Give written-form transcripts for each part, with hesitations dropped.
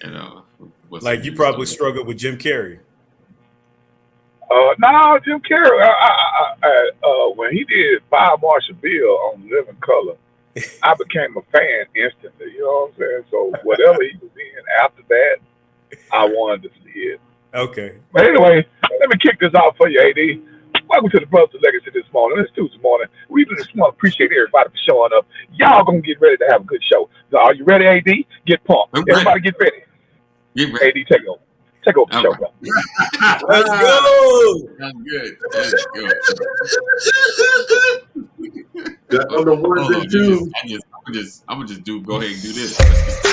And what's Like some you news probably on that? struggled with Jim Carrey. No, Jim Carrey. When he did Fire Marshal Bill on Living Color, I became a fan instantly. You know what I'm saying? So whatever he was in after that, I wanted to see it. Okay. But anyway, let me kick this off for you, AD. Welcome to the Brothers Legacy this morning. It's Tuesday morning. We just want to appreciate everybody for showing up. Y'all gonna get ready to have a good show. So are you ready, AD? Get pumped. I'm ready. Everybody get ready. Get ready. AD, take over. Take over the All show, right. bro. Let's go. Sounds good. Let's go. On the ones Hold on. and twos. I'm gonna just do. Go ahead and do this. Let's go.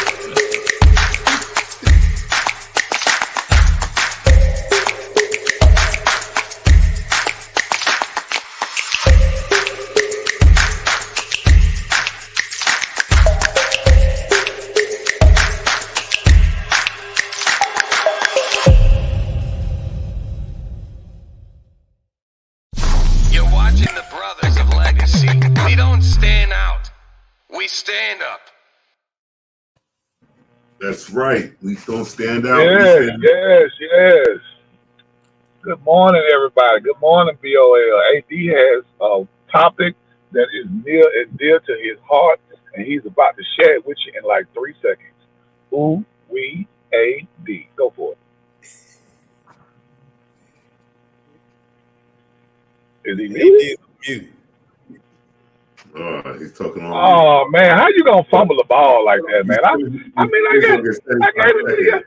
You're watching the Brothers of Legacy. We don't stand out. We stand up. That's right. We don't stand out. Yes, yes. Good morning, everybody. Good morning, BOL. AD has a topic that is near and dear to his heart, and he's about to share it with you in like 3 seconds. Ooh, we, AD. Go for it. Is he muted? Mute. He's talking on. Oh, man, how you going to fumble the ball like that, man? I mean, I gave it to you.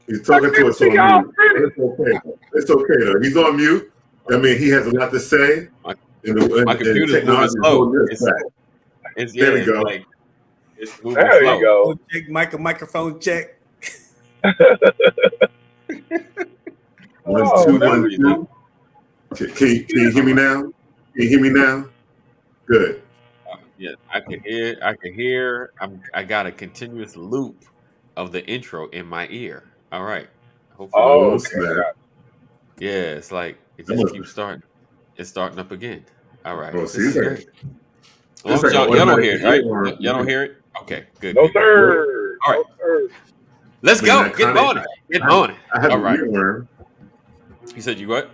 He's talking to us on mute. It's okay. It's okay, though. He's on mute. I mean, he has a lot to say. My computer's moving slow. There we go. It's moving There slow. you go. Check microphone check. 1 2 1 2. Can you hear me now? Can you hear me now? Good. Yeah, I can hear. I got a continuous loop of the intro in my ear. All right. Hopefully. Oh, okay. snap. Yeah, it's like it just keeps starting. It's starting up again. All right. Oh, This see, is it's great. like Y'all don't automatic hear it, right? earworm. Y'all don't hear it? Okay, good. No, good, good. sir. All right. No, sir. Let's I mean, go. I Get kinda- on it. Get on it. I have All an right. earworm. You said you what?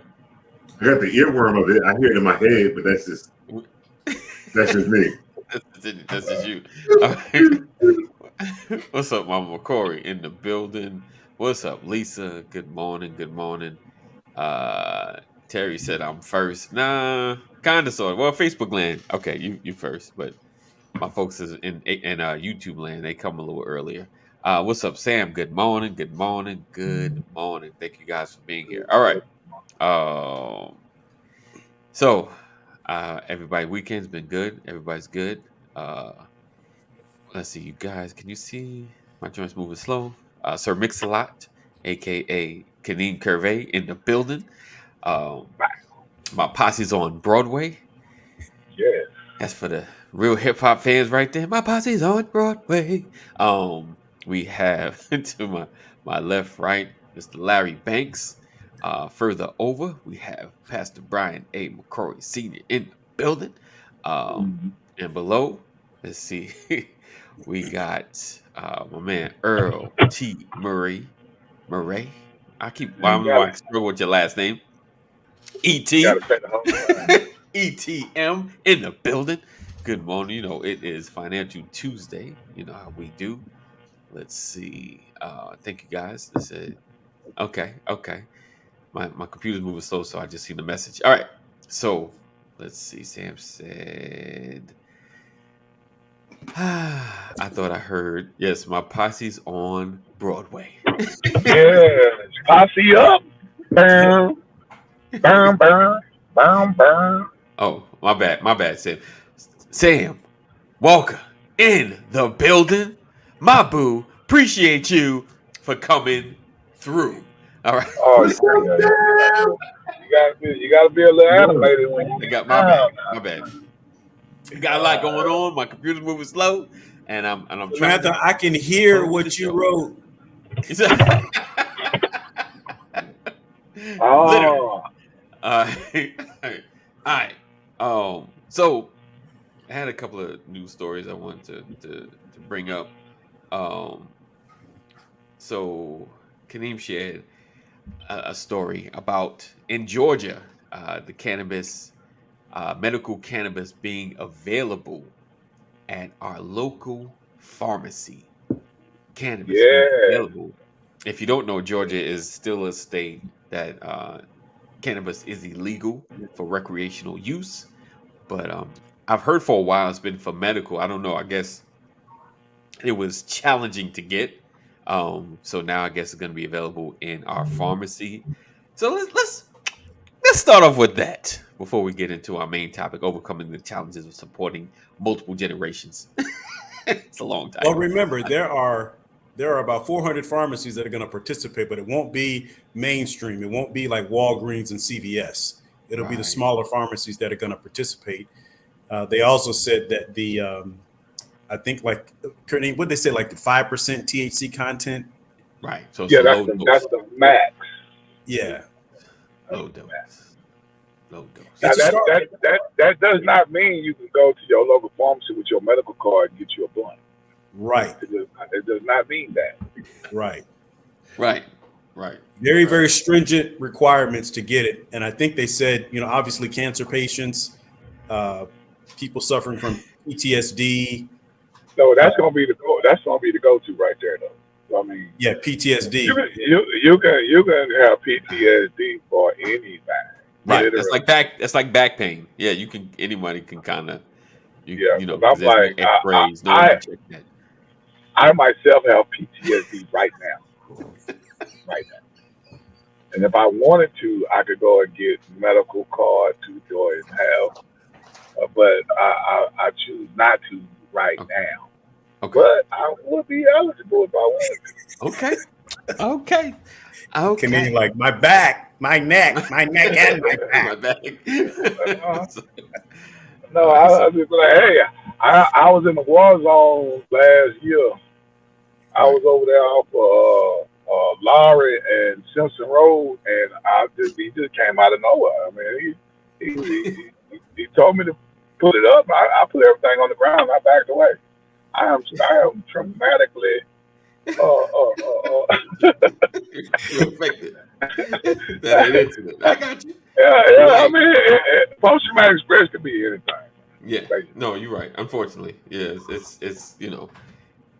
I got the earworm of it. I hear it in my head, but that's just me. That's just you. All right. What's up, Mama Corey in the building? What's up, Lisa? Good morning. Good morning. Terry said I'm first. Nah, kind of sort of. Well, Facebook land. Okay, you first, but my folks is in YouTube land. They come a little earlier. What's up, Sam? Good morning. Good morning. Good morning. Thank you guys for being here. All right. So everybody, weekend's been good. Everybody's good. Let's see, you guys. Can you see my joints moving slow? Sir Mix-a-Lot, aka Kaneem Curvey, in the building. My posse's on Broadway. Yeah. That's for the real hip hop fans right there. My posse's on Broadway. We have to my left, right, Mr. Larry Banks. Further over, we have Pastor Brian A. McCrory Sr. in the building. And below, let's see, we got my man Earl T. Murray. I struggle with your last name. E.T. Got to take the whole line. ETM in the building. Good morning. You know, it is Financial Tuesday. You know how we do. Let's see. Thank you guys. This is okay. My computer's moving slow, so I just seen the message. All right. So let's see. Sam said, I thought I heard, yes, my posse's on Broadway. Yeah. Posse up. Bam. Bam, bam. Bam, bam. Oh, my bad, Sam. Sam Walker in the building. My boo, appreciate you for coming through. All right. Oh, yeah. You gotta be a little animated when you I got my bad. Got a lot going on. My computer's moving slow, and I'm trying. Samantha, I can hear what you wrote. Oh. All right. So I had a couple of news stories I wanted to bring up. Um, so Kaneem shared a story about in Georgia, the cannabis, medical cannabis being available at our local pharmacy. Cannabis being Yeah. available. If you don't know, Georgia is still a state that cannabis is illegal for recreational use. But I've heard for a while it's been for medical. I don't know. I guess it was challenging to get. So now I guess it's going to be available in our pharmacy. So let's start off with that before we get into our main topic: overcoming the challenges of supporting multiple generations. It's a long time. Well, remember there are about 400 pharmacies that are going to participate, but it won't be mainstream. It won't be like Walgreens and CVS. It'll be the Right. smaller pharmacies that are going to participate. They also said that the I think like Courtney, what they say, like the 5% THC content. Right. So it's Yeah, a that's low the, dose. that's the max. Yeah, Low dose. Low dose. Now It's a start. that does not mean you can go to your local pharmacy with your medical card and get you a blunt. Right, It does not mean that. right. Right. Right. Very, very stringent requirements to get it. And I think they said, obviously cancer patients, people suffering from PTSD. No, that's gonna be the go-to right there, though. I mean, Yeah, PTSD. you can have PTSD for anything. Right. Literally. That's like back pain. Yeah, anybody can kind of Yeah, you know, 'cause I'm 'cause there's no like, X-rays, no one can check that. I myself have PTSD right now. Right now. And if I wanted to, I could go and get medical card to go and have, but I choose not to right now. Okay. But I would be eligible if I wanted to. Okay. Okay. Can Okay. be like my back, my neck, and my My back. back. No, I was just like, hey, I was in the war zone last year. I was over there off Lowry and Simpson Road, and he just came out of nowhere. I mean, he told me to put it up. I put everything on the ground. I backed away. I am dramatically. You affected. That incident. I got you. Yeah. I mean, post-traumatic stress could be anything. Yeah. No, you're right. Unfortunately, yeah, it's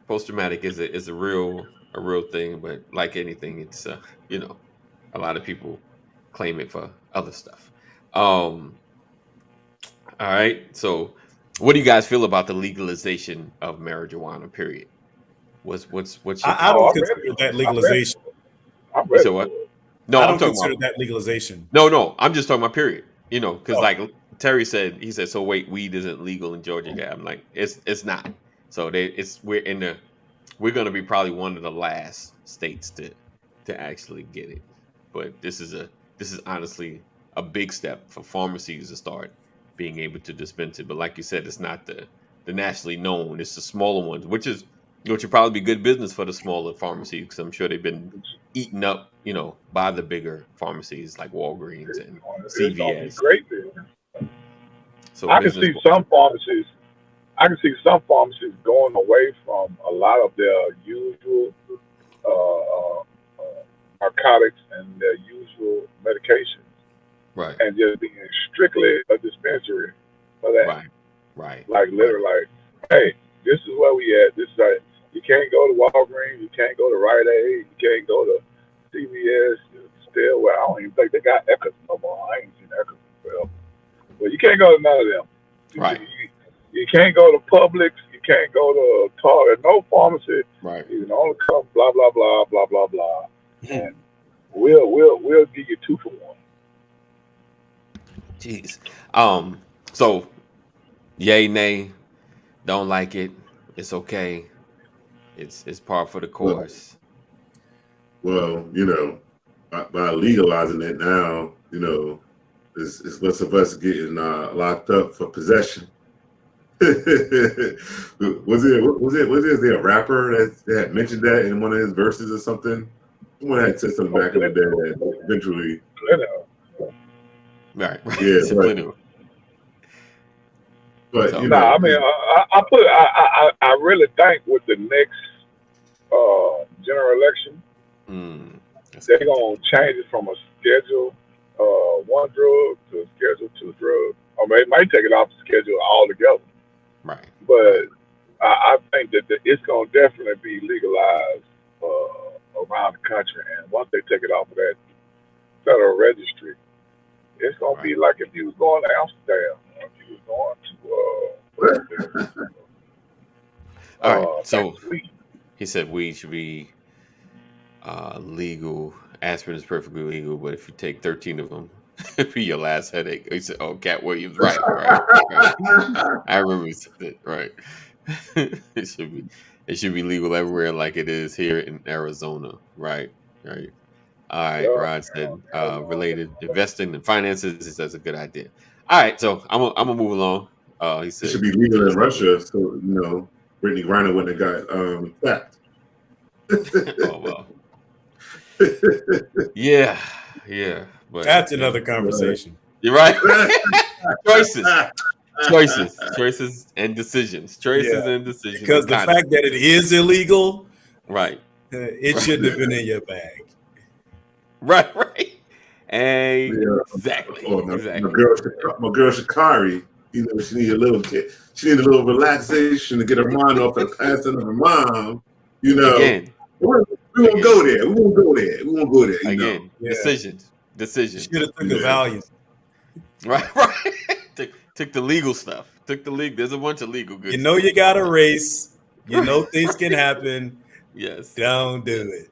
post-traumatic is a real thing, but like anything, it's a lot of people claim it for other stuff. All right. So, what do you guys feel about the legalization of marijuana? Period. What's your I don't consider that legalization. I'm You ready. said what? No, I I'm don't talking consider about that legalization. no. I'm just talking about period. Because Oh. like Terry said, he said, so wait, weed isn't legal in Georgia. Yeah, I'm like, it's not. So we're going to be probably one of the last states to actually get it. But this is honestly a big step for pharmacies to start being able to dispense it. But like you said, it's not the nationally known. It's the smaller ones, which would probably be good business for the smaller pharmacies, because I'm sure they've been eaten up, by the bigger pharmacies like Walgreens and It's gonna be CVS. great business. So I can see some pharmacies going away from a lot of their usual narcotics and their usual medications, right, and just being strictly a dispensary for that. right. Like literally, like, hey, this is where we at. This is like, you can't go to Walgreens, you can't go to Rite Aid, you can't go to CVS. Still, well, I don't even think they got Echoes no more. I ain't seen Echoes in forever. But you can't go to none of them. Right. You can't go to Publix. You can't go to Target. No pharmacy. Right. You can only come blah blah blah blah blah blah. And we'll give you 2 for 1. Jeez. So, yay, nay, don't like it. It's okay. It's par for the course. Well, by legalizing it now, it's less of us getting locked up for possession. Was there a rapper that had mentioned that in one of his verses or something? Someone had said something back in the day that eventually. Right. Yeah, Subliminal. But So you No, know, I mean, I really think with the next general election, that's they're good. gonna change it from a schedule one drug to a schedule two drug, or they might take it off the schedule altogether. Right. But I think that it's gonna definitely be legalized around the country, and once they take it off of that federal registry, it's gonna be Right. like if you was going to Amsterdam, or if you was going to All right. back So to weed. he said weed should be legal. Aspirin is perfectly legal, but if you take 13 of them, it'd be your last headache. He said, "Oh, Cat Williams, right, right, right." I remember he said that. Right. it should be. It should be legal everywhere, like it is here in Arizona. Right. Right. All right. Yeah. Rod said related investing and finances. He says a good idea. All right. So I'm gonna move along. He it said, should be legal in Russia, so Brittany Griner wouldn't have got sacked. "Oh well, yeah, yeah." But That's another conversation. you're right. choices, and decisions. Choices Yeah, and decisions. because and the fact that it is illegal, right, it shouldn't have been in your bag. right. Yeah. Exactly. Oh, my Exactly. girl Shakari, she need a little she need a little relaxation to get her mind off the passing of her mom. Again, we won't go there. We won't go there. We won't go there. again, Yeah. decisions. Should have took the Yeah. Valium. Right. Took the legal stuff. Took the legal. There's a bunch of legal good. You know you got a race. You know things can happen. Yes. Don't do it.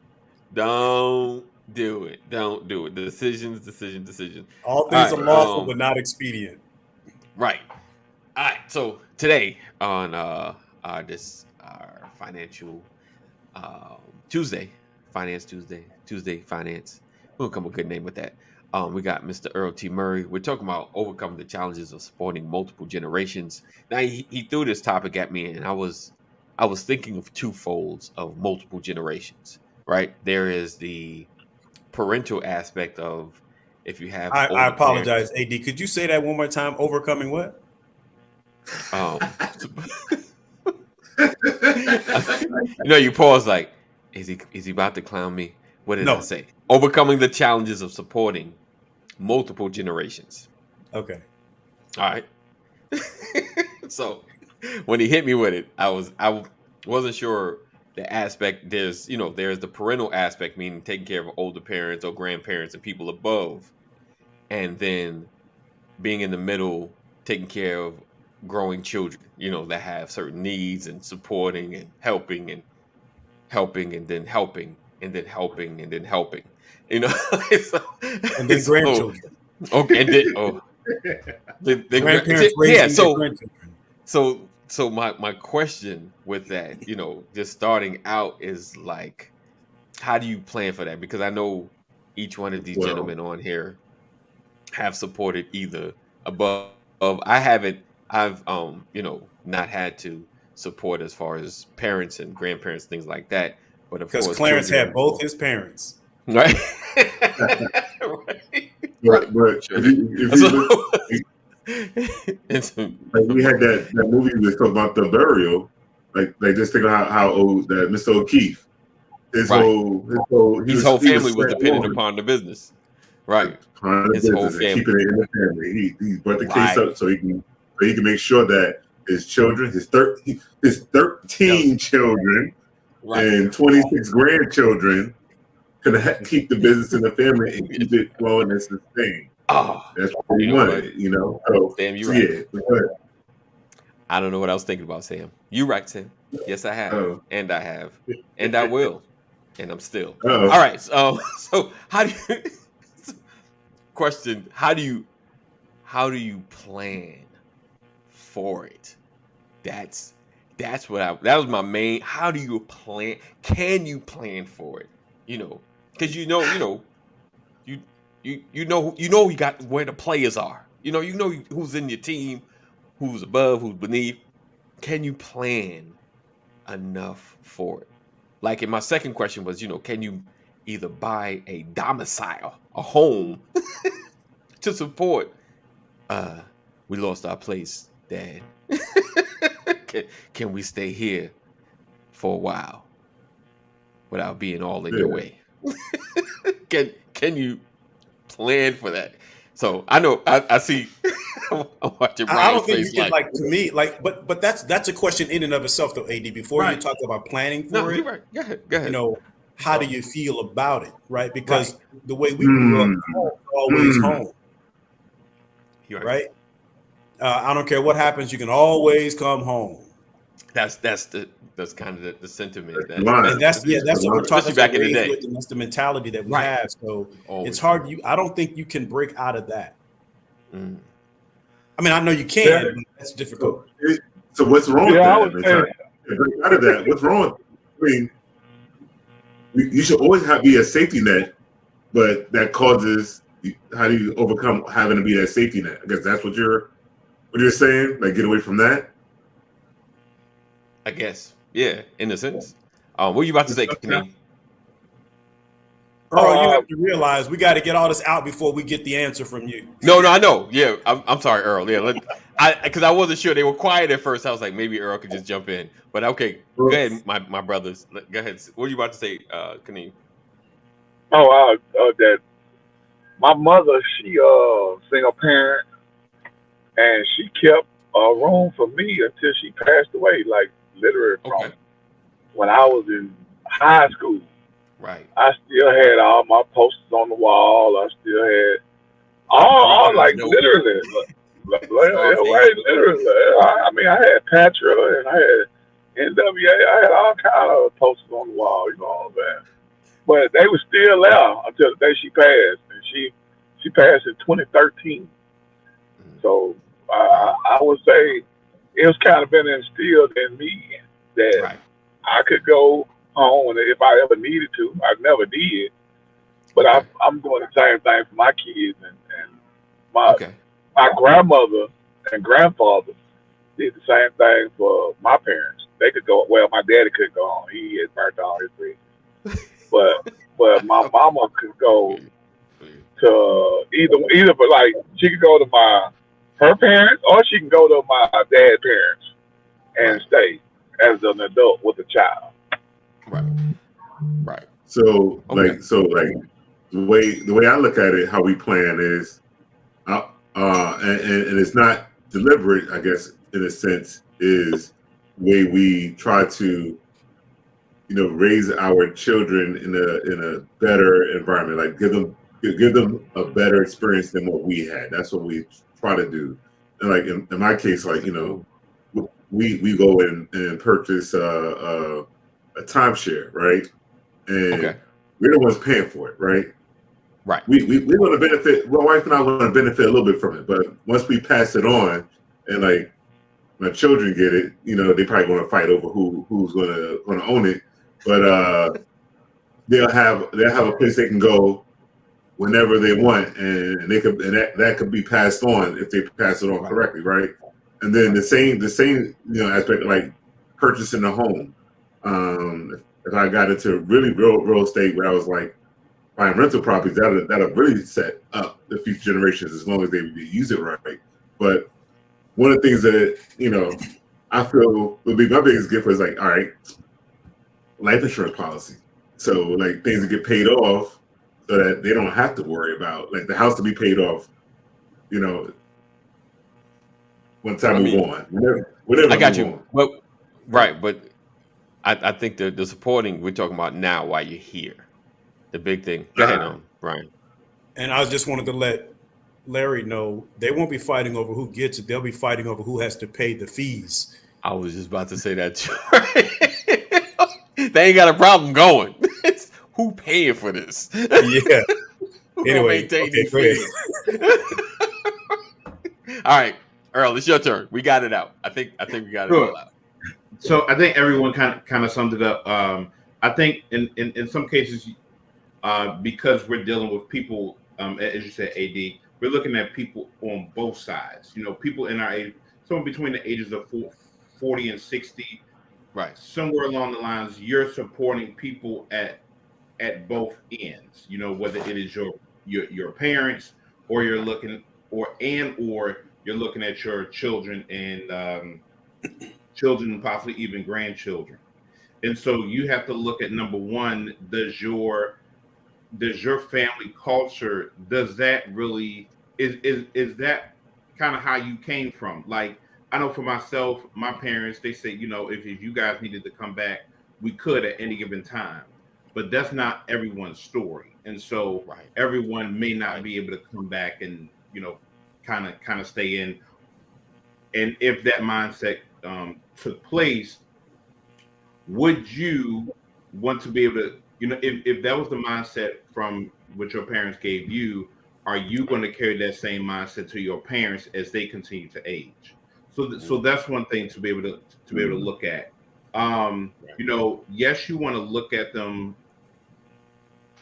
Don't do it. Don't do it. Decisions. All things All are right, lawful, but not expedient. Right. All right. So today on our financial Tuesday, Tuesday Finance. We'll come up with a good name with that. We got Mr. Earl T. Murray. We're talking about overcoming the challenges of supporting multiple generations. Now he threw this topic at me, and I was thinking of two folds of multiple generations. Right. There is the parental aspect of if you have. I apologize, AD. Could you say that one more time? Overcoming what? You pause like, is he about to clown me? What did I say? Overcoming the challenges of supporting multiple generations. Okay. All right. So when he hit me with it, I wasn't sure the aspect. There's the parental aspect, meaning taking care of older parents or grandparents and people above, and then being in the middle, taking care of growing children, that have certain needs and supporting and helping and then helping and then helping and then helping, and then grandchildren. Okay, and then the grandparents raising grandchildren. So my question with that, just starting out is like, how do you plan for that? Because I know each one of these gentlemen on here have supported either above. I've not had to support as far as parents and grandparents, things like that. But of course, because Clarence had both his parents, right? But we had that movie we talked about the burial, like just think of how old that Mr. O'Keefe, his whole family was dependent upon the business, right? His whole family, keeping it in the family. He brought the case up so he can make sure that his children, his 13 children, and 26 grandchildren could keep the business in the family and keep it flowing and sustained. Oh, that's what he wanted, So, Sam, you're right. Yeah, I don't know what I was thinking about, Sam. You're right, Sam. Yes, I have, and I have, and I will, and I'm still. All right. So how do you? Question: How do you plan for it? That was my main. How do you plan? Can you plan for it? Because you got where the players are. You know who's in your team, who's above, who's beneath. Can you plan enough for it? Like, in my second question was, can you either buy a domicile, a home, to support? We lost our place Dad, can we stay here for a while without being all in your way? Can you plan for that? So I know I see. I'm watching I Brian's don't think you face can to me but that's a question in and of itself though, AD. Before you talk about planning for no, it, you're right. Go ahead. you know, how do you feel about it, right? Because Right. the way we grew up, home was always home, You're right? I don't care what happens, you can always come home. That's kind of the sentiment that And that's what we're taught. especially That's back what in the we're raised day. with, and that's the mentality that we Right. have. So Always. it's hard. I don't think you can break out of that. Mm. I mean, I know you can, but that's difficult. So what's wrong with I that? would say, Break out of that. What's wrong? I mean, you should always be a safety net, but that causes. How do you overcome having to be that safety net? I guess that's what you're saying. Like, get away from that. I guess, yeah, in a sense. What were you about to say, Kenny? Earl, you have to realize we got to get all this out before we get the answer from you. No, I know. Yeah, I'm sorry, Earl. Yeah, because I wasn't sure. They were quiet at first. I was like, maybe Earl could just jump in. But okay, go ahead, my brothers. Go ahead. What are you about to say, Kenny? that my mother, she single parent, and she kept a room for me until she passed away. Like literally from when I was in high school. Right. I still had all my posters on the wall. I still had all like literally. Literally. I mean, I had Patra and I had NWA. I had all kind of posters on the wall. You know what I'm saying? But they were still there until the day she passed, and she passed in 2013. So I would say it was kind of been instilled in me that I could go home if I ever needed to. I never did, but I'm doing the same thing for my kids and my grandmother and grandfather did the same thing for my parents. They could go. Well, my daddy couldn't go home. He had burnt all his bridges. But my mama could go to either, but like she could go to her parents, or she can go to my dad's parents and stay as an adult with a child. Right. So like the way I look at it, how we plan is, and it's not deliberate, I guess, in a sense, is the way we try to, raise our children in a better environment, like give them a better experience than what we had. That's what we try to do. And like in my case, like we go and purchase a timeshare, right? And we're the ones paying for it, right? Right. We're going to benefit. My wife and I are going to benefit a little bit from it, but once we pass it on, and like my children get it, they probably going to fight over who's going to own it. But they'll have a place they can go whenever they want, and that could be passed on if they pass it on correctly, right? And then the same aspect, like purchasing a home. If I got into really real estate where I was like buying rental properties, that'll really set up the future generations as long as they use it right. But one of the things that I feel would be my biggest gift was like, all right, life insurance policy. So like things that get paid off so that they don't have to worry about like the house to be paid off, one time move on. Whatever I got you. But I think the supporting we're talking about now while you're here. The big thing. Go ahead, Brian. And I just wanted to let Larry know they won't be fighting over who gets it. They'll be fighting over who has to pay the fees. I was just about to say that too. They ain't got a problem going. It's who paying for this? Yeah. Anyway, okay, great. All right, Earl, it's your turn. We got it out. I think we got it all out. So I think everyone kind of summed it up. I think in some cases, because we're dealing with people, as you said, AD, we're looking at people on both sides. People in our age, somewhere between the ages of 40 and 60. Right. Somewhere along the lines, you're supporting people at both ends. Whether it is your parents, or you're looking, or you're looking at your children and children, possibly even grandchildren. And so you have to look at, number one, does your family culture, does that really is that kind of how you came from? Like, I know for myself, my parents, they say, if you guys needed to come back, we could at any given time. But that's not everyone's story. And so everyone may not be able to come back and, kind of stay in. And if that mindset took place, would you want to be able to, if that was the mindset from what your parents gave you, are you going to carry that same mindset to your parents as they continue to age? So that's one thing to be able to look at. Yes, you want to look at them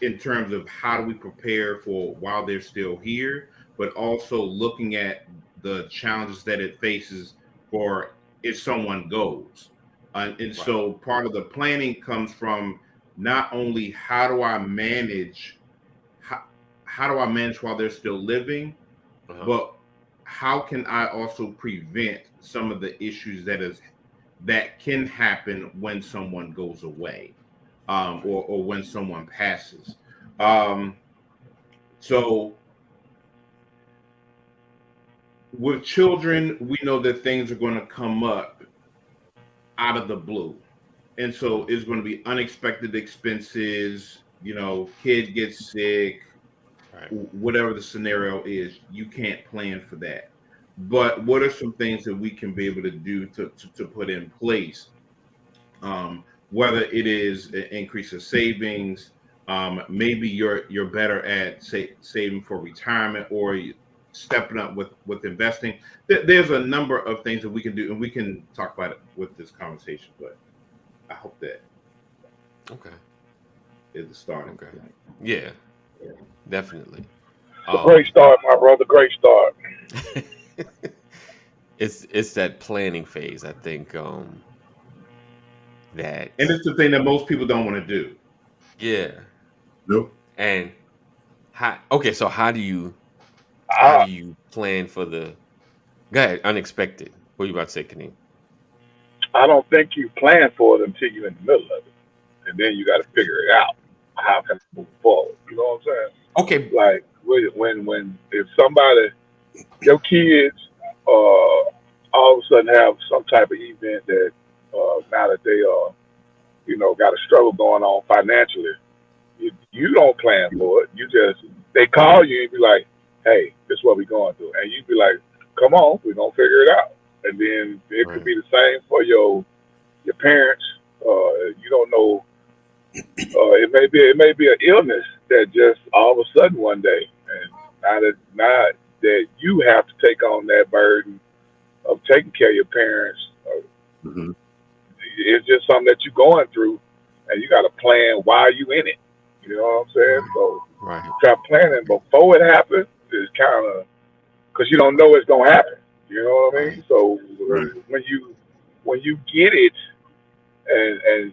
in terms of how do we prepare for while they're still here, but also looking at the challenges that it faces for if someone goes. So part of the planning comes from not only how do I manage while they're still living, but how can I also prevent some of the issues that can happen when someone goes away, or when someone passes. So with children, we know that things are going to come up out of the blue. And so it's going to be unexpected expenses, kid gets sick, whatever the scenario is, you can't plan for that. But what are some things that we can be able to do to put in place? Whether it is an increase of savings, maybe you're better at saving for retirement, or stepping up with investing. There's a number of things that we can do, and we can talk about it with this conversation. But I hope that is the starting point. Yeah, definitely. Great start, my brother. Great start. It's that planning phase, I think. And it's the thing that most people don't want to do. Yeah. Nope. And so how do you plan for the unexpected? What are you about to say, Kaneem? I don't think you plan for it until you're in the middle of it, and then you got to figure it out. How can I move forward? You know what I'm saying? Okay. Like when if somebody, your kids, all of a sudden have some type of event that now that they got a struggle going on financially, you don't plan for it. They call you and be like, hey, this is what we're going through. And you be like, come on, we're going to figure it out. And then it could be the same for your parents. You don't know. It may be an illness that just all of a sudden one day, and now that you have to take on that burden of taking care of your parents. It's just something that you're going through, and you got to plan while you in it. You know what I'm saying? So try planning before it happens is kind of, because you don't know it's gonna happen. You know what I mean? So when you get it, and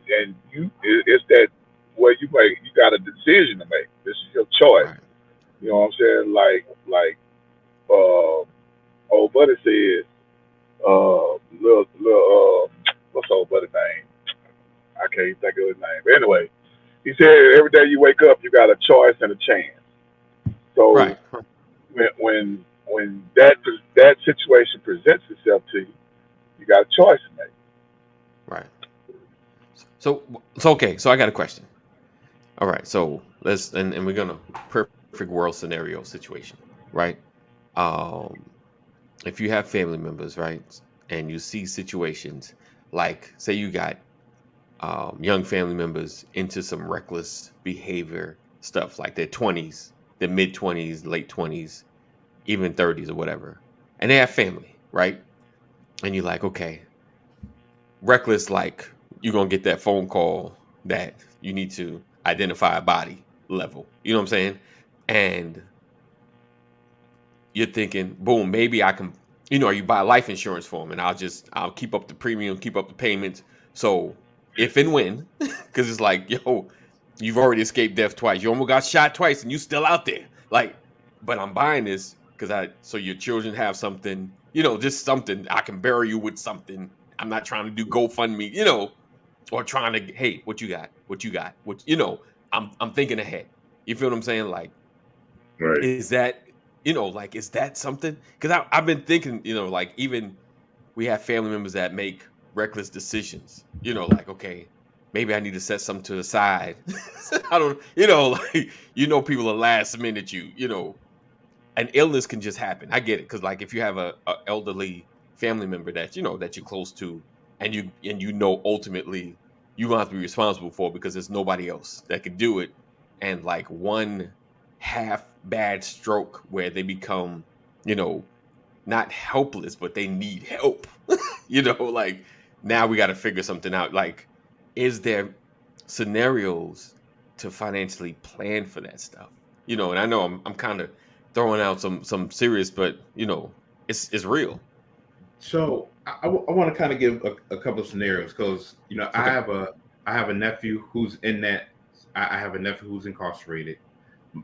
it's that where you got a decision to make. This is your choice. You know what I'm saying? Like old buddy said, what's old buddy's name? I can't even think of his name. But anyway, he said every day you wake up, you got a choice and a chance. So when that situation presents itself to you, you got a choice to make. Right. So okay. So I got a question. All right. So let's and we're gonna perfect world scenario situation, right? If you have family members, right, and you see situations like, say, you got young family members into some reckless behavior stuff, like their 20s, their mid 20s, late 20s, even 30s or whatever, and they have family, right? And you're like, okay, reckless, like you're gonna get that phone call that you need to identify a body level, you know what I'm saying? And you're thinking, boom, maybe I can, you buy life insurance for them, and I'll keep up the premium, keep up the payments. So if and when, because it's like, yo, you've already escaped death twice. You almost got shot twice, and you still out there. Like, but I'm buying this so your children have something, just something. I can bury you with something. I'm not trying to do GoFundMe, or trying to, hey, what you got? What you got? I'm thinking ahead. You feel what I'm saying? Like, Right. is that, is that something? Because I've been thinking, like, even we have family members that make reckless decisions, like, okay, maybe I need to set something to the side. I don't, like, people are last minute, an illness can just happen. I get it. Cause like if you have a elderly family member that, that you're close to, and ultimately you're gonna have to be responsible for, because there's nobody else that could do it. And like one half bad stroke where they become, not helpless, but they need help. Like now we got to figure something out. Like, is there scenarios to financially plan for that stuff? And I know I'm kind of throwing out some serious, but it's real. So I want to kind of give a couple of scenarios, because Okay. I have a nephew who's in that. I have a nephew who's incarcerated.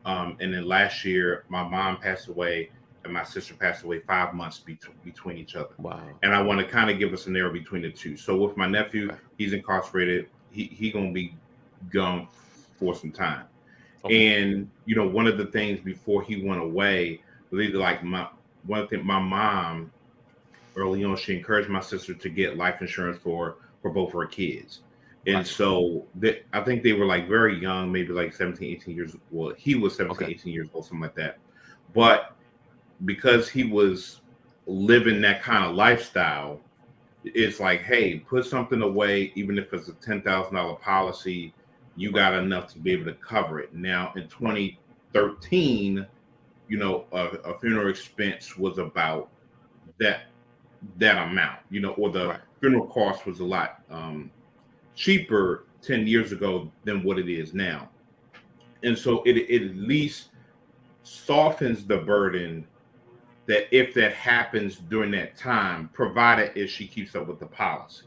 And then last year, my mom passed away and my sister passed away 5 months between each other. Wow. And I want to kind of give a scenario between the two. So with my nephew, Okay. he's incarcerated. He gonna be gone for some time. Okay. And one of the things before he went away was either like my mom early on, she encouraged my sister to get life insurance for both her kids. And Right. so I think they were like very young, maybe like 17, 18 years. Well, he was 17, 18 years old, something like that. But because he was living that kind of lifestyle, it's like, hey, put something away, even if it's a $10,000 policy, you got enough to be able to cover it. Now, in 2013, a funeral expense was about that amount, or the funeral cost was a lot cheaper 10 years ago than what it is now. And so it at least softens the burden that if that happens during that time, provided if she keeps up with the policy.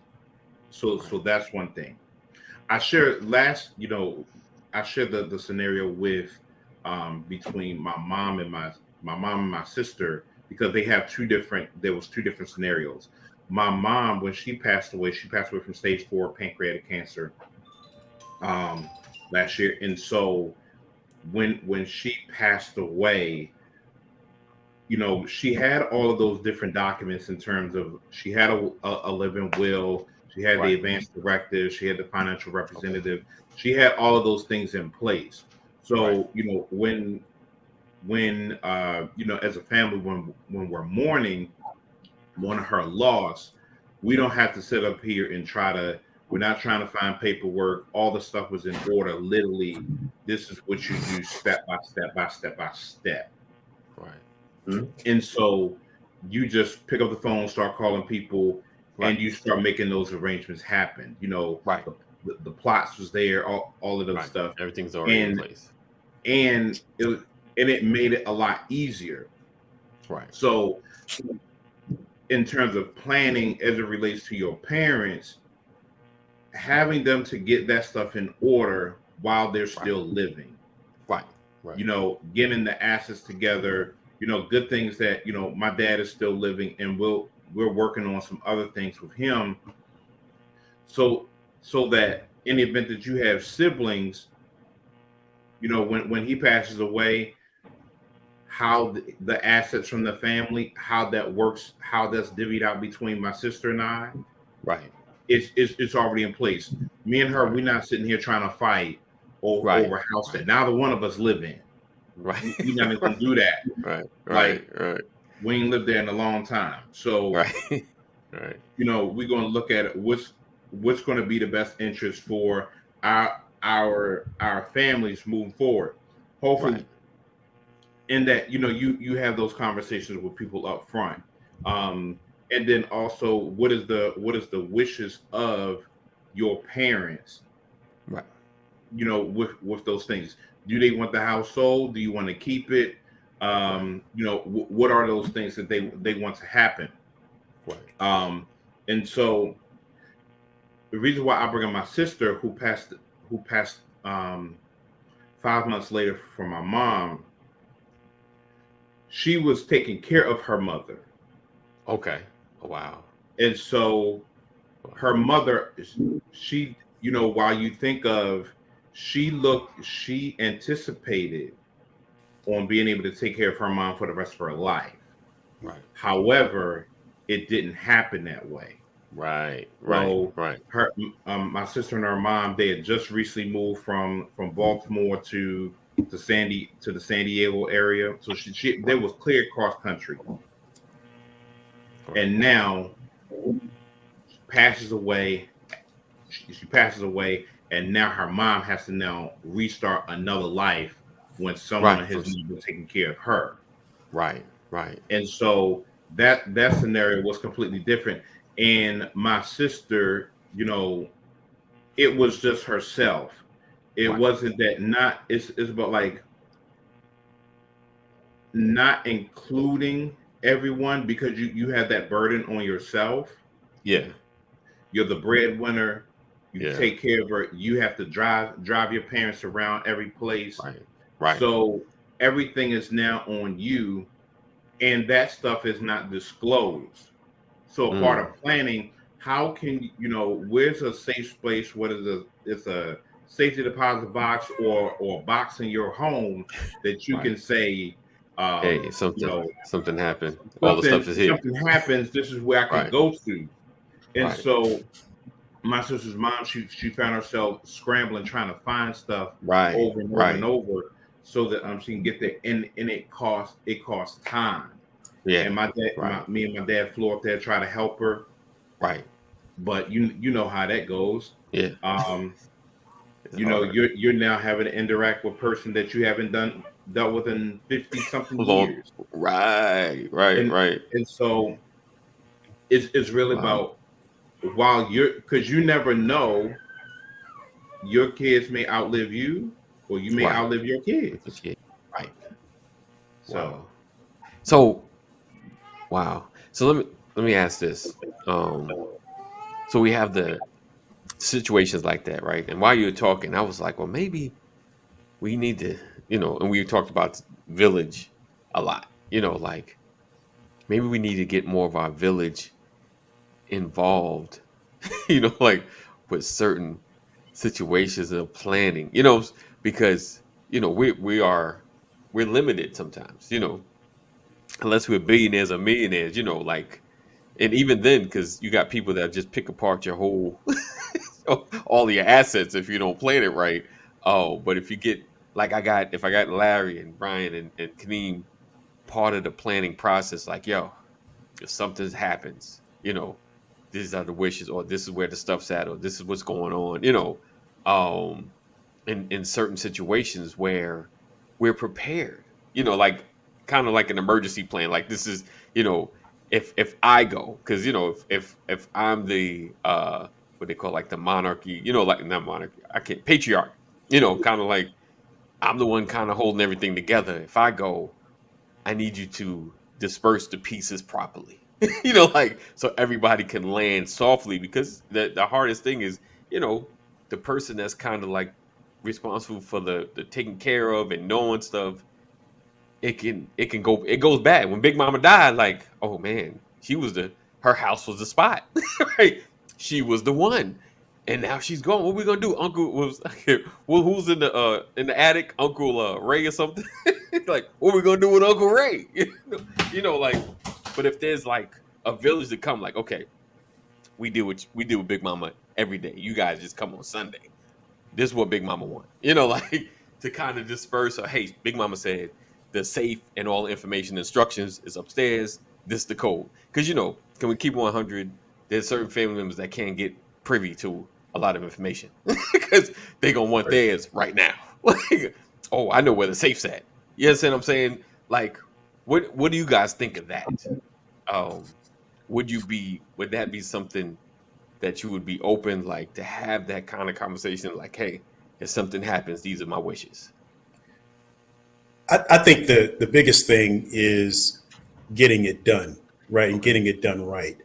So that's one thing. I shared I shared the scenario with between my mom and my sister, because there was two different scenarios. My mom, when she passed away from stage 4 pancreatic cancer last year. And so when she passed away, she had all of those different documents in terms of, she had a living will, she had the advance directive, she had the financial representative, she had all of those things in place. So, when as a family, when we're mourning one of her loss, we don't have to sit up here and we're not trying to find paperwork. All the stuff was in order. Literally, this is what you do step by step by step by step. Right. Mm-hmm. And so you just pick up the phone, start calling people, and you start making those arrangements happen. The plots was there, all of those stuff. Everything's already in place. And it made it a lot easier. Right. So in terms of planning as it relates to your parents, having them to get that stuff in order while they're still living. Right. Getting the assets together, good things that, my dad is still living, and we're working on some other things with him. So that in the event that you have siblings, when he passes away, how the assets from the family, how that works, how that's divvied out between my sister and I, right? It's already in place. Me and her, we're not sitting here trying to fight over a house that neither one of us live in. Right. We're not even gonna do that. Right. We ain't lived there in a long time. So right. We're gonna look at what's going to be the best interest for our families moving forward. Hopefully, in that you have those conversations with people up front, and then also what is the wishes of your parents, right? With those things. Do they want the house sold? Do you want to keep it? What are those things that they want to happen? Right. And so the reason why I bring up my sister who passed 5 months later from my mom, she was taking care of her mother. Okay. Wow. And so her mother, she, you know, while you think of, she anticipated on being able to take care of her mom for the rest of her life. Right. However, it didn't happen that way. Right. So Right. her, my sister and her mom, they had just recently moved from Baltimore to the San Diego area. So they was clear cross country. And now she passes away. She passes away, and now her mom has to now restart another life when someone has been taking care of her. Right. And so that scenario was completely different. And my sister, you know, it was just herself. It wasn't that it's about like not including everyone, because you have that burden on yourself. Yeah. You're the breadwinner. You take care of her. You have to drive your parents around every place. Right. So everything is now on you, and that stuff is not disclosed. So a part of planning, how can you know where's a safe place? It's a safety deposit box or a box in your home that you can say, hey, something happened. All the stuff is here. Something happens. This is where I can go to. And so my sister's mom, she found herself scrambling, trying to find stuff over and over and over, so that she can get there. And it costs time. Yeah. And my dad, me and my dad flew up there, try to help her. Right. But you know how that goes. Yeah. You know, you're now having to interact with a person that you haven't dealt with in 50 something years. Right. And so it's really about, while because you never know, your kids may outlive you, or you may outlive your kids. Right. So wow. So let me ask this. So we have the situations like that, right? And while you were talking, I was like, well, maybe we need to, you know, and we talked about village a lot, you know, like maybe we need to get more of our village involved, you know, like with certain situations of planning, you know, because, you know, we're limited sometimes, you know, unless we're billionaires or millionaires, you know, like, and even then, because you got people that just pick apart your whole, all your assets if you don't plan it right. Oh, but if you get, like if I got Larry and Brian and Kaneem part of the planning process, like, yo, if something happens, you know, these are the wishes, or this is where the stuff's at, or this is what's going on, you know, in certain situations where we're prepared, you know, like kind of like an emergency plan. Like this is, you know, if I go, because, you know, if I'm the what they call like the monarchy, you know, like not monarchy, I can't, patriarch, you know, kind of like I'm the one kind of holding everything together. If I go, I need you to disperse the pieces properly, you know, like so everybody can land softly, because the hardest thing is, you know, the person that's kind of like responsible for the taking care of and knowing stuff. It goes bad. When Big Mama died, like, oh man, her house was the spot, right? She was the one, and now she's gone. What we gonna do? Uncle was well, who's in the attic? Uncle Ray or something? Like, what we gonna do with Uncle Ray? You know, like, but if there's like a village to come, like, okay, we deal with Big Mama every day. You guys just come on Sunday. This is what Big Mama want. You know, like to kind of disperse. Or, hey, Big Mama said the safe and all the information instructions is upstairs. This is the code. Because, you know, can we keep 100? There's certain family members that can't get privy to a lot of information because they gonna want theirs right now. Like, oh, I know where the safe's at. You understand what I'm saying? Like, what do you guys think of that? Would that be something that you would be open, like, to have that kind of conversation? Like, hey, if something happens, these are my wishes. I think the biggest thing is getting it done, right? And getting it done right.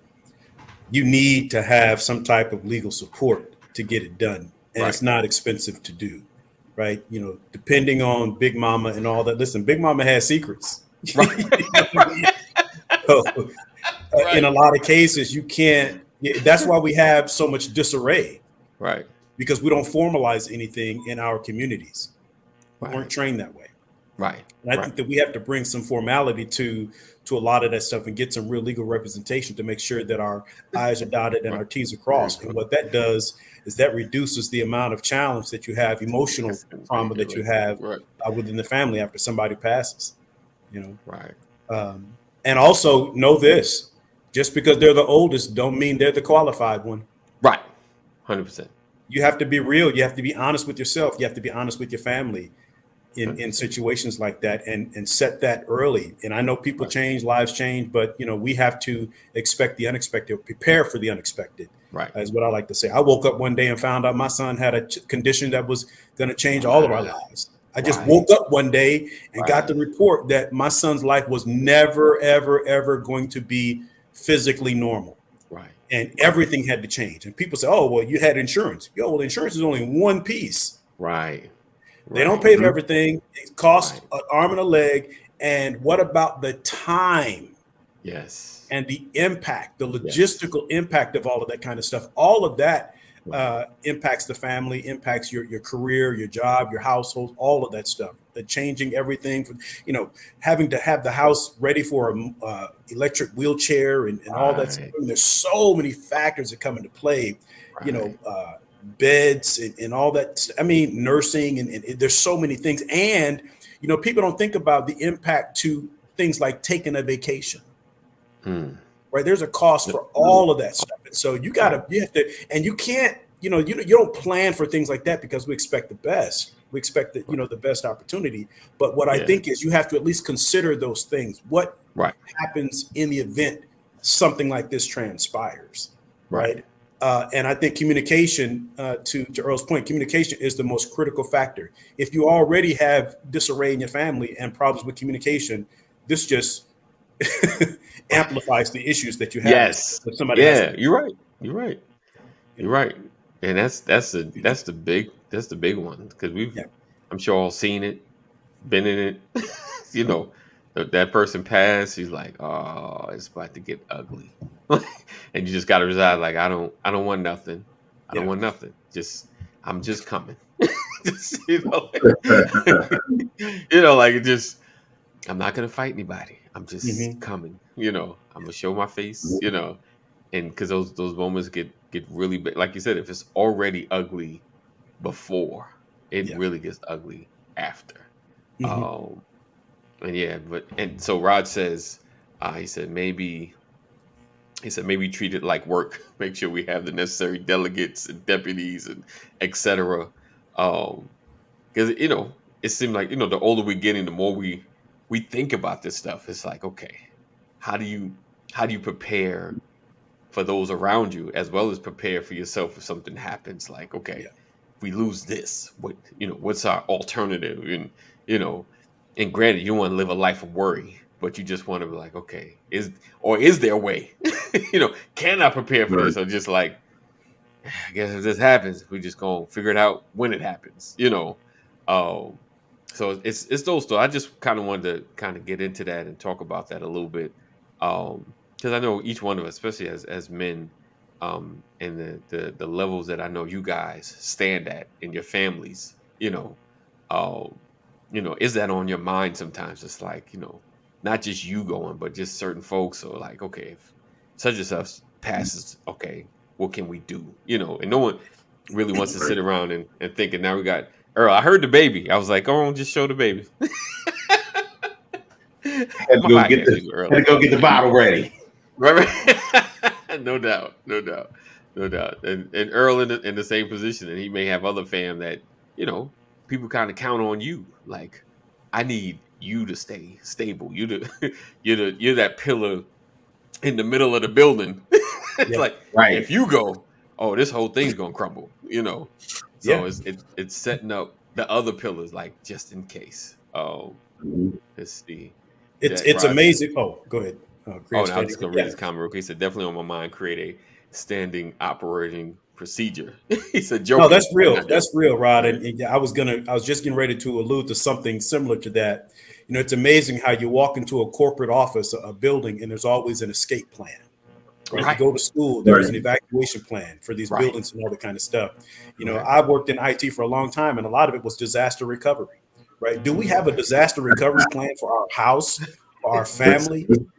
You need to have some type of legal support to get it done. And it's not expensive to do, right? You know, depending on Big Mama and all that. Listen, Big Mama has secrets. So, in a lot of cases, you can't. That's why we have so much disarray, Right. because we don't formalize anything in our communities. We Right. weren't trained that way. Right. And I think that we have to bring some formality to a lot of that stuff and get some real legal representation to make sure that our I's are dotted and our T's are crossed. And what that does is that reduces the amount of challenge that you have, emotional trauma that you have within the family after somebody passes. Right. And also know this: just because they're the oldest, don't mean they're the qualified one. Right. 100%. You have to be real. You have to be honest with yourself. You have to be honest with your family in situations like that, and set that early. And I know people change, lives change, but we have to expect the unexpected, prepare for the unexpected. Right. Is what I like to say. I woke up one day and found out my son had a condition that was going to change all of our lives. I just woke up one day and got the report that my son's life was never, ever, ever going to be physically normal. Right. And everything had to change. And people say, oh, well, you had insurance. Well, insurance is only one piece. Right. They don't pay for everything. It costs an arm and a leg. And what about the time? Yes. And the impact, the logistical impact of all of that kind of stuff? All of that impacts the family, impacts your career, your job, your household, all of that stuff. The changing everything from, having to have the house ready for a electric wheelchair and all that stuff. I mean, there's so many factors that come into play, beds and all that. I mean, nursing and there's so many things. And, people don't think about the impact to things like taking a vacation. Right. There's a cost for all of that stuff. And so you have to, and you can't, you don't plan for things like that because we expect the best. We expect that, the best opportunity. But what I think is you have to at least consider those things. What happens in the event something like this transpires? Right. And I think communication, to Earl's point, communication is the most critical factor. If you already have disarray in your family and problems with communication, this just amplifies the issues that you have. Yes. With somebody you're right. You're right. And that's the big one, because I'm sure all seen it, been in it. That person passed. He's like, oh, it's about to get ugly, and you just got to decide, like, I don't want nothing. I don't want nothing. I'm just coming. I'm not gonna fight anybody. I'm just coming. I'm gonna show my face. And because those moments get really big. Like you said, if it's already ugly before, it really gets ugly after. And so Rod says, he said maybe treat it like work. Make sure we have the necessary delegates and deputies and etc. Because it seemed like the older we're getting, the more we think about this stuff. It's like, okay, how do you prepare for those around you as well as prepare for yourself if something happens? Like, okay, if we lose this, what's our alternative? And granted, you don't want to live a life of worry, but you just want to be like, okay, is there a way? Can I prepare for this? Or just like, I guess if this happens, we just gonna figure it out when it happens. So it's those thoughts. I just kind of wanted to kind of get into that and talk about that a little bit, because I know each one of us, especially as men, and the levels that I know you guys stand at in your families, is that on your mind sometimes? It's like, not just you going, but just certain folks are like, okay, if such and such passes, okay, what can we do? And no one really wants to sit around and think, and now we got Earl. I heard the baby. I was like, oh, just show the baby. Had to go get the bottle ready. Right. No doubt. And Earl in the same position, and he may have other fam that, people kind of count on you. Like, I need you to stay stable. You're that pillar in the middle of the building. It's like, if you go, oh, this whole thing's gonna crumble. So it's setting up the other pillars, like, just in case. Let's see. It's amazing. Oh, go ahead. I'm just gonna read this comment real quick. He said, definitely on my mind, create a standing operating procedure. He said, "Joe, no, that's real. That's real, Rod." And I was just getting ready to allude to something similar to that. You know, it's amazing how you walk into a corporate office, a building, and there's always an escape plan. Right? You go to school, there's an evacuation plan for these buildings and all that kind of stuff. You know, I worked in IT for a long time, and a lot of it was disaster recovery. Right? Do we have a disaster recovery plan for our house, for our family? You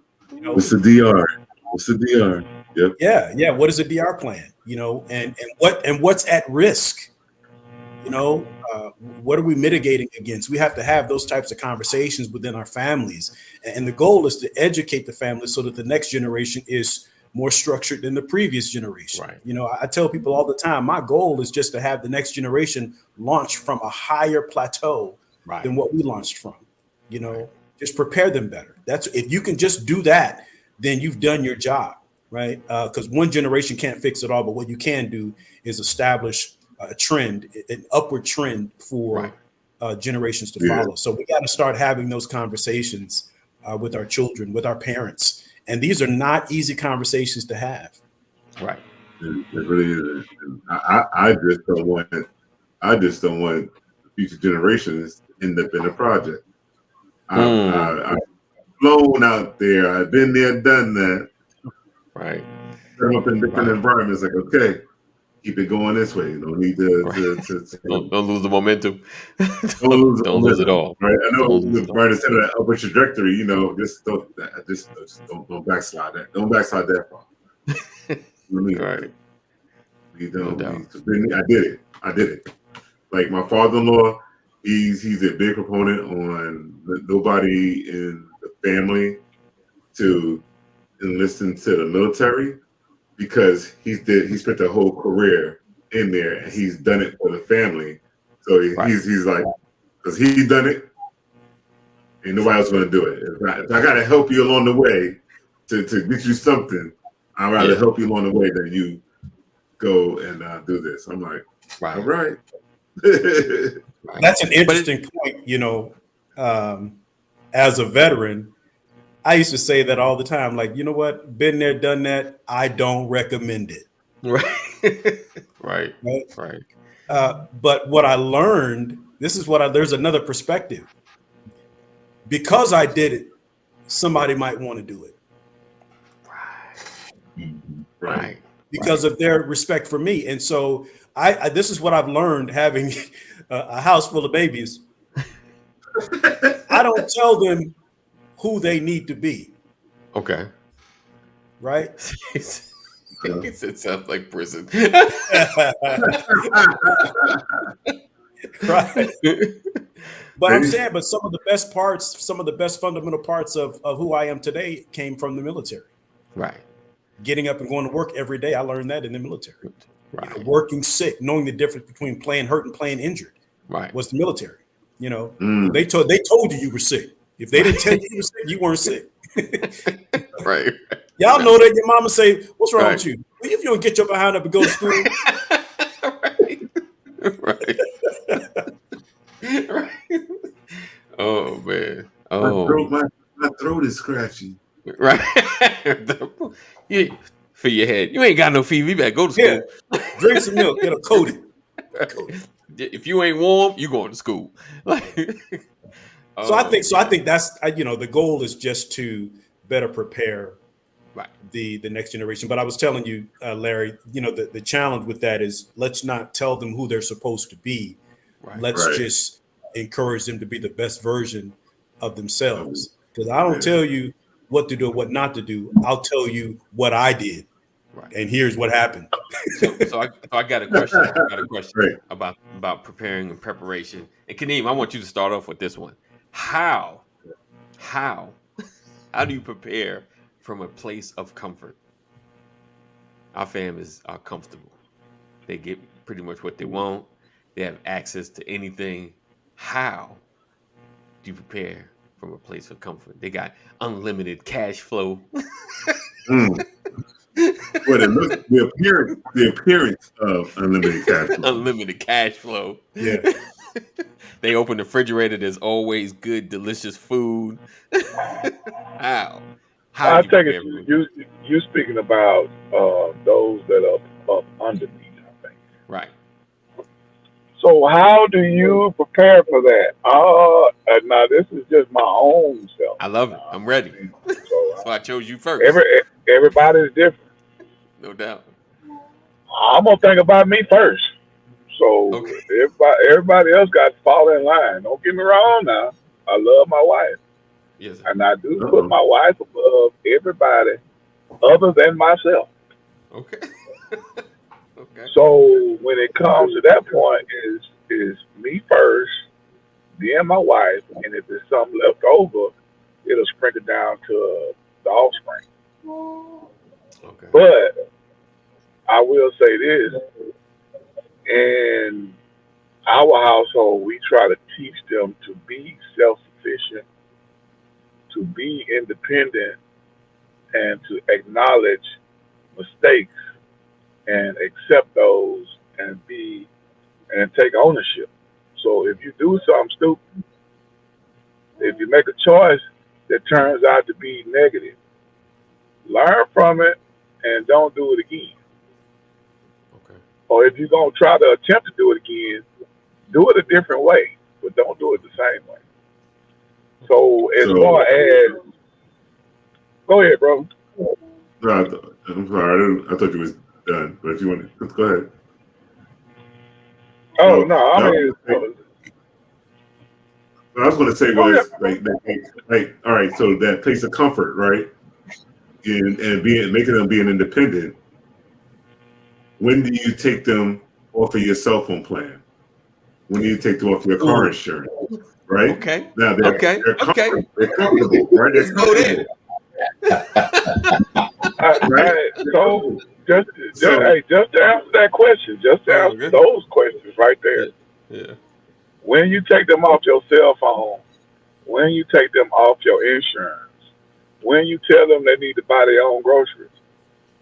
know, what's the DR? What's the DR? Yep. Yeah. What is a DR plan? You know, and what's at risk? You know, what are we mitigating against? We have to have those types of conversations within our families, and the goal is to educate the family so that the next generation is more structured than the previous generation. Right. You know, I tell people all the time, my goal is just to have the next generation launch from a higher plateau than what we launched from. You know, just prepare them better. That's if you can just do that, then you've done your job, right? Because one generation can't fix it all, but what you can do is establish a trend, an upward trend for generations to follow. So we got to start having those conversations with our children, with our parents. And these are not easy conversations to have. Right. It really is. I just don't want future generations to end up in a project. I've flown out there. I've been there, done that. Right. I'm up in different environments. Like, okay, keep it going this way. You don't need to don't lose the momentum. don't lose it all. Right. I know right instead of that upward trajectory, you know, just don't backslide that. Don't backslide that far. You know what I mean? Right. You know, I did it. Like my father-in-law, he's a big proponent on nobody in the family to enlist into the military, because he spent a whole career in there and he's done it for the family. So he's like, because he's done it, ain't nobody else going to do it. If I got to help you along the way to get you something, I'd rather help you along the way than you go and do this. I'm like, all right. That's an interesting point. You know, as a veteran, I used to say that all the time. Like, you know what? Been there, done that. I don't recommend it. Right. But what I learned, there's another perspective. Because I did it, somebody might want to do it. Right. Because of their respect for me. And so this is what I've learned having a house full of babies. I don't tell them who they need to be. Okay. Right? It sounds like prison. Right. But I'm saying, some of the best parts, some of the best fundamental parts of who I am today came from the military. Right. Getting up and going to work every day. I learned that in the military. Right. You know, working sick, knowing the difference between playing hurt and playing injured. Right. Was the military. You know, they told you were sick. If they didn't tell you you were sick, you weren't sick. Right. Y'all know that your mama say, "What's wrong with you? Well, if you don't get your behind up and go to school." Right. Oh man. My throat is scratchy. Right. For your head. You ain't got no fever. You better go to school. Yeah. Drink some milk. Get a coated. If you ain't warm, you going to school. So I think that's the goal is just to better prepare the next generation. But I was telling you, Larry, the challenge with that is let's not tell them who they're supposed to be. Right. Let's just encourage them to be the best version of themselves. Because I don't tell you what to do or what not to do. I'll tell you what I did. Right. And here's what happened. So I got a question. About preparing and preparation. And Kaneem, I want you to start off with this one. How do you prepare from a place of comfort? Our families are comfortable. They get pretty much what they want. They have access to anything. How do you prepare from a place of comfort? They got unlimited cash flow. Well, the appearance of unlimited cash flow. Unlimited cash flow. Yeah. They open the refrigerator. There's always good, delicious food. How? I take it you're speaking about those that are up underneath, I think. Right. So how do you prepare for that? Now this is just my own self. I love it. I'm ready. So So I chose you first. everybody's different. No doubt. I'm gonna think about me first. So Okay. everybody else got to fall in line. Don't get me wrong now. I love my wife. Yes, sir. And I do put my wife above everybody other than myself. Okay. Okay. So when it comes to that point, is me first, then my wife, and if there's something left over, it'll sprinkle down to the offspring. Okay. But I will say this: in our household, we try to teach them to be self-sufficient, to be independent, and to acknowledge mistakes and accept those and take ownership. So if you do something stupid, if you make a choice that turns out to be negative, learn from it and don't do it again. Okay. Or if you're going to try to attempt to do it again, do it a different way, but don't do it the same way. So as far as, go ahead, bro. No, I'm sorry. I thought you was done. But if you want to, go ahead. Oh, no, I mean, what I was going to say was like, all right. So that place of comfort, right, and making them being independent. When do you take them off of your cell phone plan? When do you take them off your car insurance? Right. Okay. Now they're comfortable, right? They're comfortable. So just to answer that question, just to answer those questions right there. Yeah. When you take them off your cell phone, when you take them off your insurance, when you tell them they need to buy their own groceries,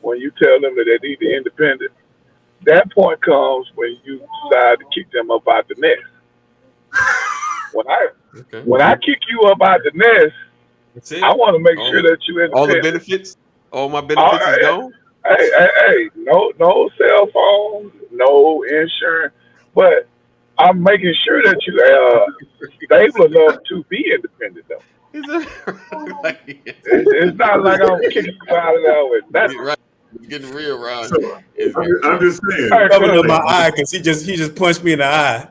when you tell them that they need to be independent, that point comes when you decide to kick them up out the nest. When I kick you up out the nest, I want to make sure that you independent. All the benefits, all my benefits is gone. Hey, no cell phone, no insurance, but I'm making sure that you are stable enough to be independent, though. It's not like I'm kicking you out of there with nothing. Right. It's getting real, Ron. So, I'm just saying. Coming up my eye because he just punched me in the eye.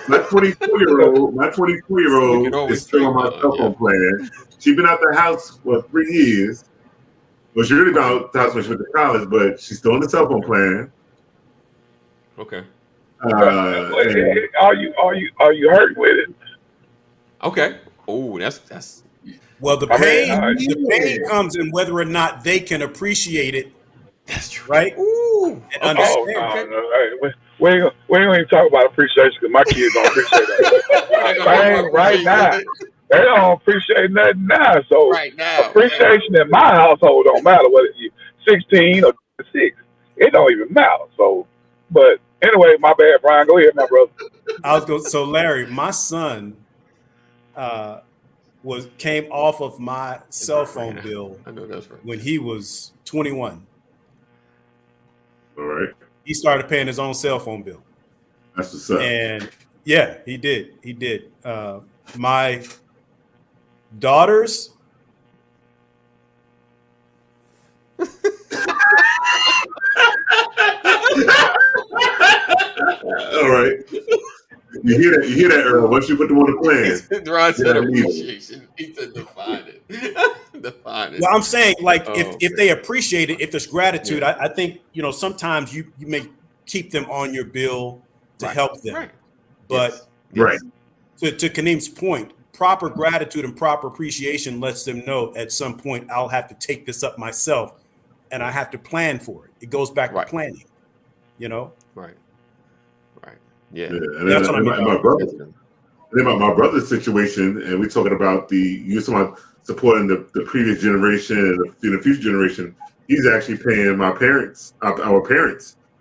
My 24-year-old is still on my cell phone plan. She's been out the house for 3 years. Well, she really been out the house when she went to college, but she's still on the cell phone plan. Okay. Are you hurt with it? Okay. Oh, that's. Well, the pain comes in whether or not they can appreciate it. That's true. Right? Ooh. And understand. No. We ain't gonna talk about appreciation because my kids don't appreciate that. right now, they don't appreciate nothing now. So right now, appreciation in my household don't matter whether you're 16 or 6. It don't even matter. So, but anyway, my bad, Brian. Go ahead, my brother. So Larry, my son came off of my cell phone bill I know that's right. when he was 21. All right. He started paying his own cell phone bill. That's what's up. And yeah, he did. My daughters. All right. You hear that, Earl. Once you put them on the plan. Ron said appreciation. He said define it. Define it. Well, I'm saying, like, if they appreciate it, if there's gratitude, I think, sometimes you may keep them on your bill to help them. Right. But to Kaneem's point, proper gratitude and proper appreciation lets them know at some point I'll have to take this up myself and I have to plan for it. It goes back to planning, Right. Yeah. That's what I mean. My brother's situation, and we're talking about supporting the previous generation and the future generation. He's actually paying our parents'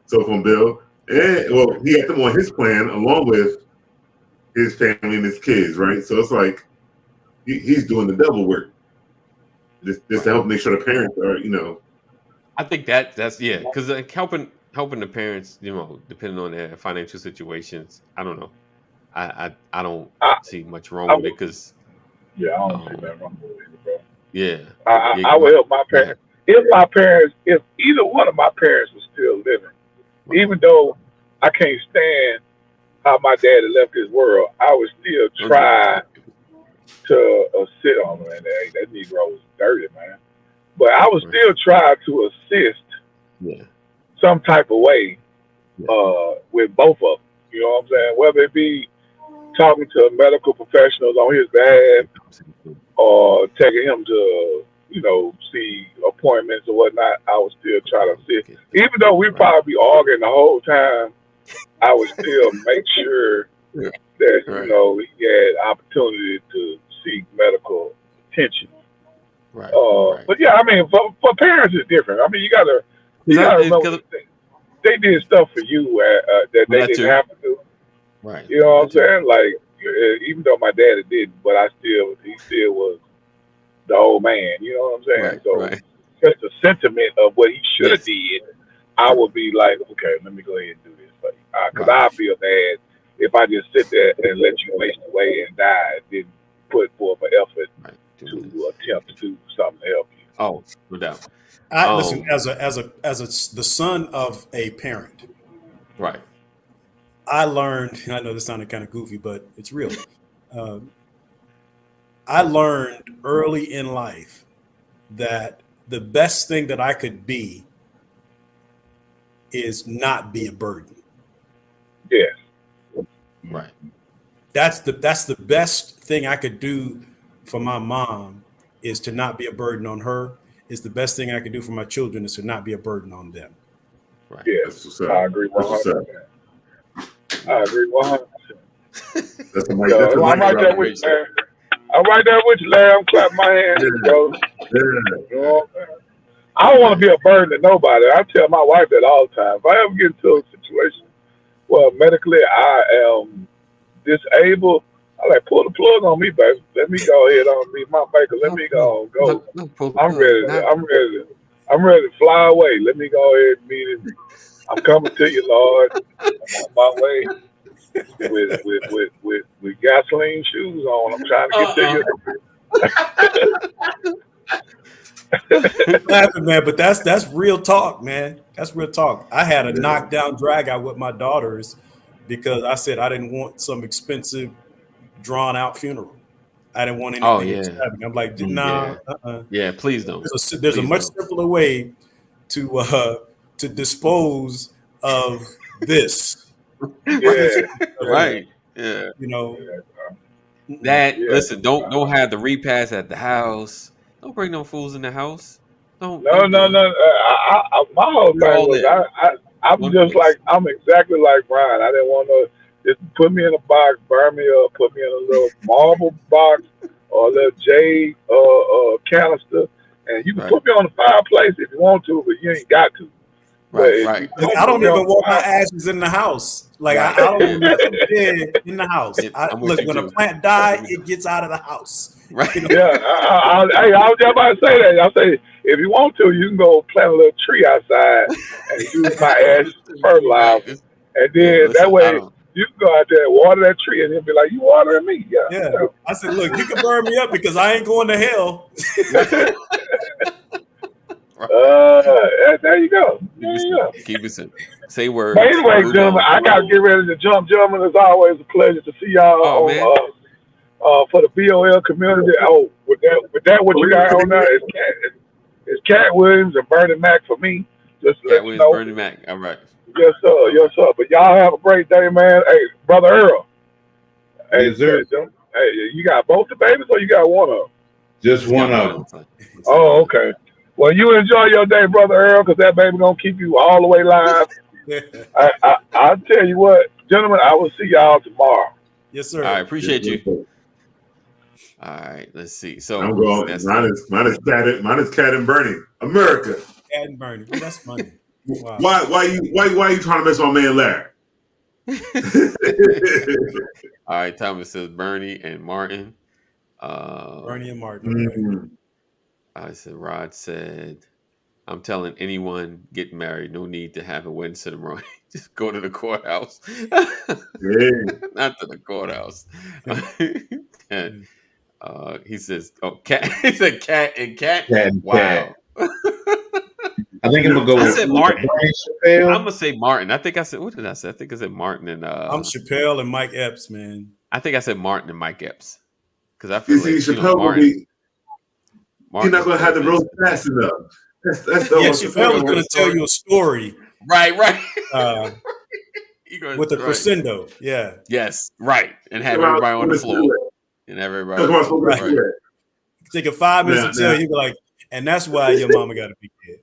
cell phone bill, and he had them on his plan along with his family and his kids, right? So it's like he's doing the double work, just to help make sure the parents are, I think that's because helping the parents, depending on their financial situations, I don't know. I don't I, see much wrong I with it because I don't see nothing wrong with it, bro. yeah, I would help my yeah, parents. If either one of my parents was still living, right, even though I can't stand how my daddy left this world, I would still try to assist. Oh man, that Negro was dirty, man. But I would right, still try to assist yeah, some type of way yeah, with both of them. You know what I'm saying? Whether it be talking to medical professionals on his behalf or taking him to, see appointments or whatnot, I would still try to assist. Even though we'd right, probably be arguing the whole time, I would still make sure yeah, that, right, he had opportunity to seek medical attention. right, right. But yeah, I mean, for parents, it's different. I mean, you gotta remember they did stuff for you that they That didn't too. have to do. Right. You know what I'm That too. saying? Like, even though my daddy didn't, but he still was the old man. You know what I'm saying? Right. So Right. just the sentiment of what he should have Yes. did, I would be like, okay, let me go ahead and do this for you, because Right. I feel bad if I just sit there and let you waste away and die and didn't put forth an effort Right. to attempt to do something to help you. Oh, no doubt. Listen, as the son of a parent, Right. I learned. And I know this sounded kind of goofy, but it's real. I learned early in life that the best thing that I could be is not be a burden. Yes. Right. That's the best thing I could do for my mom is to not be a burden on her. Is the best thing I could do for my children is to not be a burden on them. Right. Yes. That's what's up. I agree 100%. I agree 100%. That's a mic. So, That's a I'm mic right there drop. with you, man. I'm right there with you, Larry. I'm clapping my hands, bro. Yeah. You know what I'm saying? I don't want to be a burden to nobody. I tell my wife that all the time. If I ever get into a situation where medically I am disabled, I like pull the plug on me, baby. Let me go ahead on me, my maker. Let me go. I'm ready. I'm ready to fly away. Let me go ahead and meet him. I'm coming to you, Lord. I'm on my way with gasoline shoes on. I'm trying to get to you. Laughing, man, but that's real talk, man. That's real talk. I had a knockdown drag out with my daughters because I said I didn't want some expensive, drawn out funeral. I didn't want anything extravagant. I'm like, nah. Yeah, please don't. There's a much simpler way to dispose of this. Yeah. Right. Yeah. You know. That listen, don't have the repast at the house. Don't bring no fools in the house. Don't. No. My whole thing was I'm exactly like Brian. I didn't want to just put me in a box, burn me up, put me in a little marble box or a little jade canister, and you can put me on the fireplace if you want to, but you ain't got to. Right. Look, I don't even want my ashes in the house. Like I don't want nothing dead in the house. Look, when a plant dies, it gets out of the house. Right. You know? Yeah. I was just about to say that. I say if you want to, you can go plant a little tree outside and use my ashes to fertilize, and then that way you can go out there and water that tree, and he'll be like, "You watering me?" Yeah. Yeah. I said, "Look, you can burn me up because I ain't going to hell." There you go. Keep it simple. Say words. But anyway, gentlemen, I gotta get ready to jump. Gentlemen, it's always a pleasure to see y'all for the BOL community. Oh, with that, what you got on there is Cat Williams and Bernie Mac for me. Just to let you know. Bernie Mac. All right. Yes, sir. But y'all have a great day, man. Hey, brother Earl. Hey, yes, sir. Hey, you got both the babies or you got one of them? Just one of them. Oh, okay. Well, you enjoy your day, brother Earl, because that baby gonna keep you all the way live. I'll tell you what, gentlemen, I will see y'all tomorrow. Yes, sir. All right, appreciate you. All right, let's see. So I'm going. Mine is Cat and Bernie. America. Cat and Bernie. Well, that's funny. Wow. Why you trying to mess with my man Larry? All right, Thomas says Bernie and Martin. Bernie and Martin. Mm-hmm. I said Rod said, I'm telling anyone get married, no need to have a wedding ceremony. Just go to the courthouse. Yeah. Not to the courthouse. And, he says, "Oh, cat." He said, "Cat and cat." Cat and Wow. I think I'm gonna go I with said Martin. Chappelle. I'm gonna say Martin. I think I said, what did I say? I think I said Martin and I'm Chappelle and Mike Epps, man. I think I said Martin and Mike Epps because I feel You see, like Chappelle will be. Martin You're not gonna have the roast fast enough. That's the Yeah, one Chappelle was going to tell you a story right. with a crescendo. Yeah. Yes, right, and have everybody on the floor and have everybody. Right. Take a 5 minutes to tell you, like, and that's why your mama got a big head.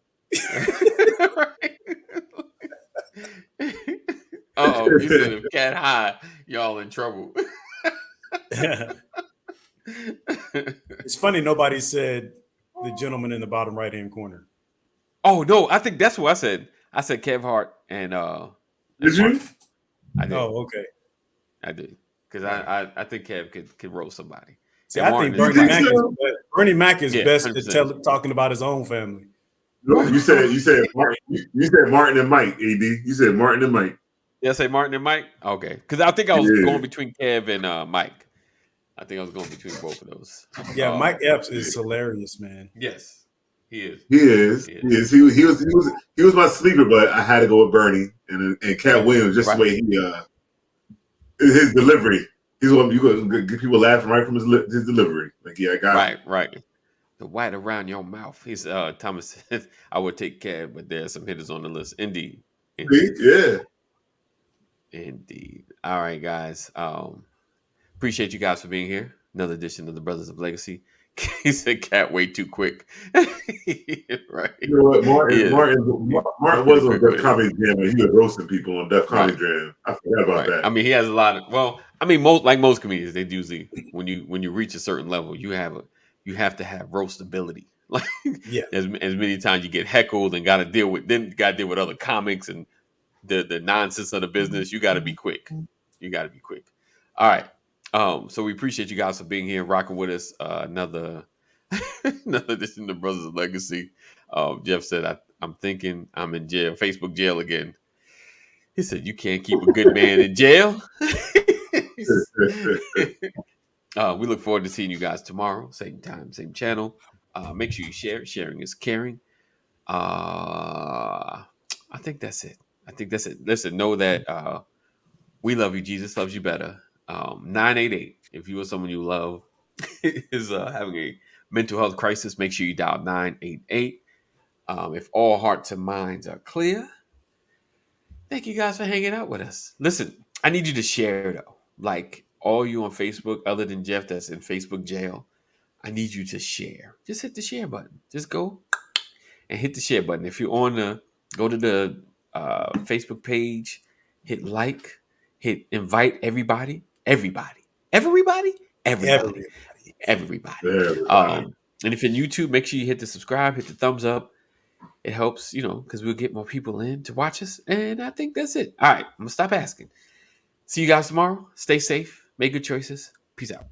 Oh, he said if cat high, y'all in trouble. It's funny nobody said the gentleman in the bottom right hand corner. Oh no, I think that's what I said. I said Kev Hart and Did you? I did. Oh, okay. I did because I think Kev could roast somebody. See, I think Bernie Mac is best 100%. at talking about his own family. No, you said Martin. You said Martin and Mike. Ad. You said Martin and Mike. Yeah, say Martin and Mike. Okay, because I think I was going between Kev and Mike. I think I was going between both of those. Yeah, Mike Epps is hilarious, man. Yes, he is. He was my sleeper, but I had to go with Bernie and Cat Williams just the way he his delivery. He's one you gonna get people laughing right from his delivery. Like, yeah, I got it. Right. The white around your mouth. He's Thomas says, I would take Kev, but there's some hitters on the list. Indeed. Yeah. Indeed. All right, guys. Appreciate you guys for being here. Another edition of the Brothers of Legacy. He said cat way too quick. Right. You know what? Martin was on Def Comedy Jam and he was roasting people on Def Comedy Jam. I forgot about that. I mean, he has a lot of most comedians, they usually when you reach a certain level, you have to have roastability. Like as many times you get heckled and gotta deal with other comics and the nonsense of the business, you gotta be quick. All right. So we appreciate you guys for being here, rocking with us. Another edition of Brothers of Legacy. Jeff said, I'm thinking I'm in jail, Facebook jail again. He said, you can't keep a good man in jail. We look forward to seeing you guys tomorrow, same time, same channel. Make sure you share. Sharing is caring. I think that's it. Listen, know that we love you. Jesus loves you better. 988. If you or someone you love is having a mental health crisis, make sure you dial 988. If all hearts and minds are clear, thank you guys for hanging out with us. Listen, I need you to share though. Like all you on Facebook, other than Jeff that's in Facebook jail, I need you to share. Just hit the share button. Just go and hit the share button. If you're on go to the Facebook page, hit like, hit invite everybody. Everybody. And if you're YouTube, make sure you hit the subscribe, hit the thumbs up. It helps, because we'll get more people in to watch us. And I think that's it. All right, I'm going to stop asking. See you guys tomorrow. Stay safe. Make good choices. Peace out.